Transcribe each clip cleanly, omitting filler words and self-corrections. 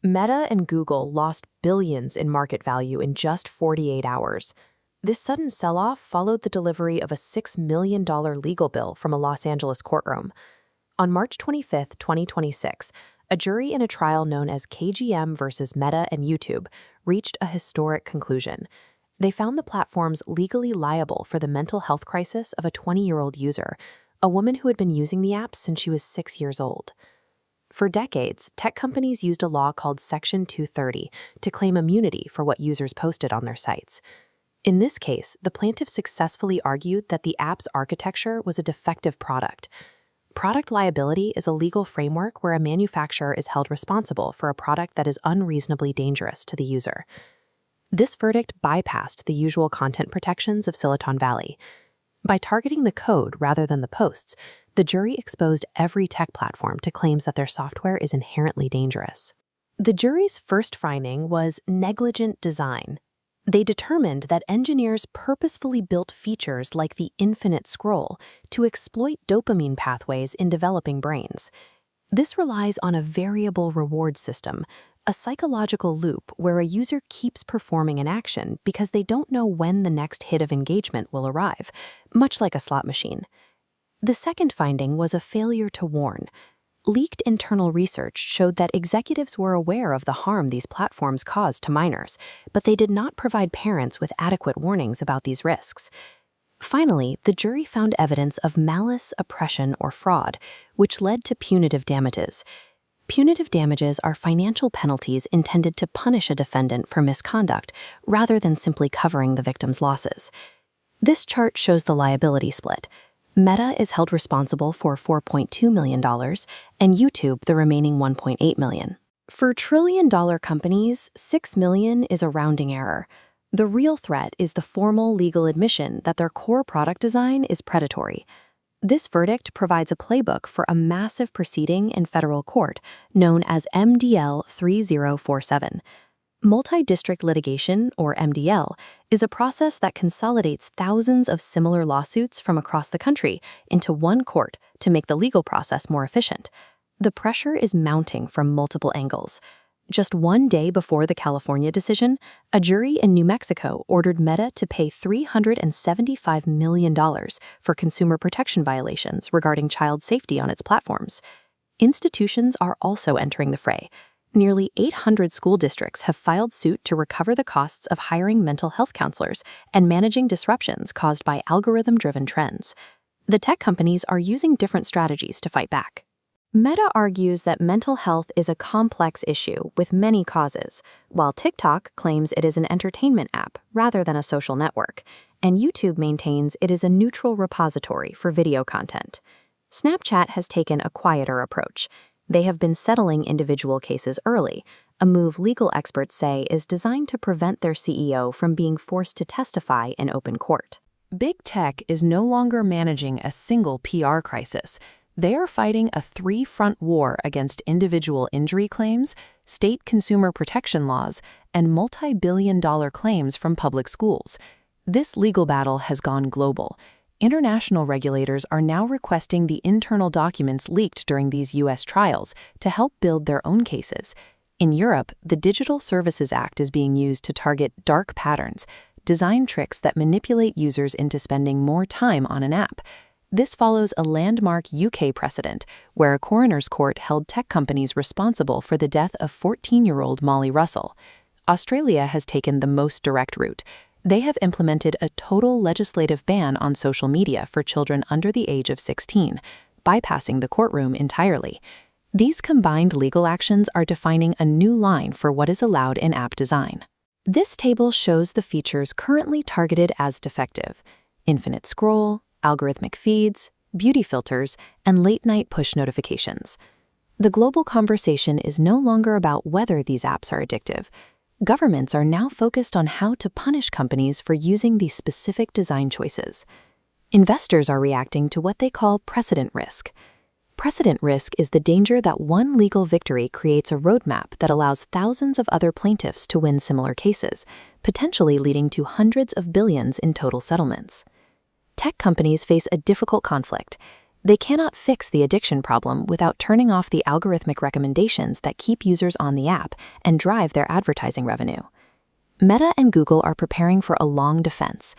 Meta and Google lost billions in market value in just 48 hours. This sudden sell-off followed the delivery of a $6 million legal bill from a Los Angeles courtroom. On March 25, 2026, a jury in a trial known as KGM versus Meta and YouTube reached a historic conclusion. They found the platforms legally liable for the mental health crisis of a 20-year-old user, a woman who had been using the app since she was 6 years old. For decades, tech companies used a law called Section 230 to claim immunity for what users posted on their sites. In this case, the plaintiff successfully argued that the app's architecture was a defective product. Product liability is a legal framework where a manufacturer is held responsible for a product that is unreasonably dangerous to the user. This verdict bypassed the usual content protections of Silicon Valley. By targeting the code rather than the posts, the jury exposed every tech platform to claims that their software is inherently dangerous. The jury's first finding was negligent design. They determined that engineers purposefully built features like the infinite scroll to exploit dopamine pathways in developing brains. This relies on a variable reward system, a psychological loop where a user keeps performing an action because they don't know when the next hit of engagement will arrive, much like a slot machine. The second finding was a failure to warn. Leaked internal research showed that executives were aware of the harm these platforms cause to minors, but they did not provide parents with adequate warnings about these risks. Finally, the jury found evidence of malice, oppression, or fraud, which led to punitive damages. Punitive damages are financial penalties intended to punish a defendant for misconduct, rather than simply covering the victim's losses. This chart shows the liability split. Meta is held responsible for $4.2 million, and YouTube the remaining $1.8 million. For trillion-dollar companies, $6 million is a rounding error. The real threat is the formal legal admission that their core product design is predatory. This verdict provides a playbook for a massive proceeding in federal court known as MDL 3047. Multi-district litigation, or MDL, is a process that consolidates thousands of similar lawsuits from across the country into one court to make the legal process more efficient. The pressure is mounting from multiple angles. Just one day before the California decision, a jury in New Mexico ordered Meta to pay $375 million for consumer protection violations regarding child safety on its platforms. Institutions are also entering the fray. Nearly 800 school districts have filed suit to recover the costs of hiring mental health counselors and managing disruptions caused by algorithm-driven trends. The tech companies are using different strategies to fight back. Meta argues that mental health is a complex issue with many causes, while TikTok claims it is an entertainment app rather than a social network, and YouTube maintains it is a neutral repository for video content. Snapchat has taken a quieter approach. They have been settling individual cases early, a move legal experts say is designed to prevent their CEO from being forced to testify in open court. Big Tech is no longer managing a single PR crisis. They are fighting a three-front war against individual injury claims, state consumer protection laws, and multi-billion-dollar claims from public schools. This legal battle has gone global. International regulators are now requesting the internal documents leaked during these U.S. trials to help build their own cases. In Europe, the Digital Services Act is being used to target dark patterns, design tricks that manipulate users into spending more time on an app. This follows a landmark UK precedent, where a coroner's court held tech companies responsible for the death of 14-year-old Molly Russell. Australia has taken the most direct route. They have implemented a total legislative ban on social media for children under the age of 16, bypassing the courtroom entirely. These combined legal actions are defining a new line for what is allowed in app design. This table shows the features currently targeted as defective: infinite scroll, algorithmic feeds, beauty filters, and late-night push notifications. The global conversation is no longer about whether these apps are addictive. Governments are now focused on how to punish companies for using these specific design choices. Investors are reacting to what they call precedent risk. Precedent risk is the danger that one legal victory creates a roadmap that allows thousands of other plaintiffs to win similar cases, potentially leading to hundreds of billions in total settlements. Tech companies face a difficult conflict. They cannot fix the addiction problem without turning off the algorithmic recommendations that keep users on the app and drive their advertising revenue. Meta and Google are preparing for a long defense.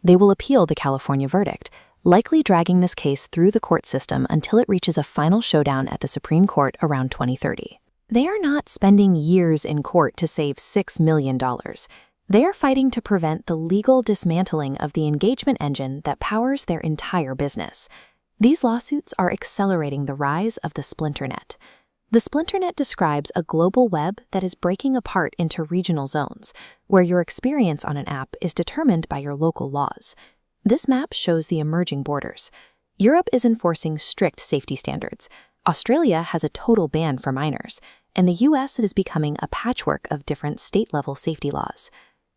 They will appeal the California verdict, likely dragging this case through the court system until it reaches a final showdown at the Supreme Court around 2030. They are not spending years in court to save $6 million. They are fighting to prevent the legal dismantling of the engagement engine that powers their entire business. These lawsuits are accelerating the rise of the Splinteret. The Splinteret describes a global web that is breaking apart into regional zones, where your experience on an app is determined by your local laws. This map shows the emerging borders. Europe is enforcing strict safety standards. Australia has a total ban for minors, and the US is becoming a patchwork of different state-level safety laws.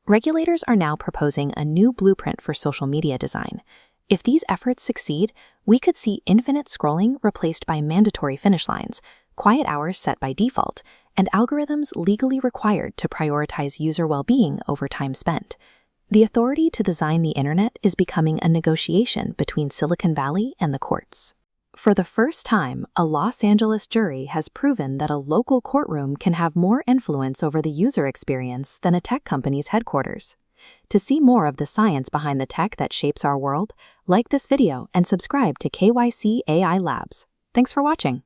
Regulators are now proposing a new blueprint for social media design. If these efforts succeed, we could see infinite scrolling replaced by mandatory finish lines, quiet hours set by default, and algorithms legally required to prioritize user well-being over time spent. The authority to design the internet is becoming a negotiation between Silicon Valley and the courts. For the first time, a Los Angeles jury has proven that a local courtroom can have more influence over the user experience than a tech company's headquarters. To see more of the science behind the tech that shapes our world, like this video and subscribe to KYC AI Labs. Thanks for watching.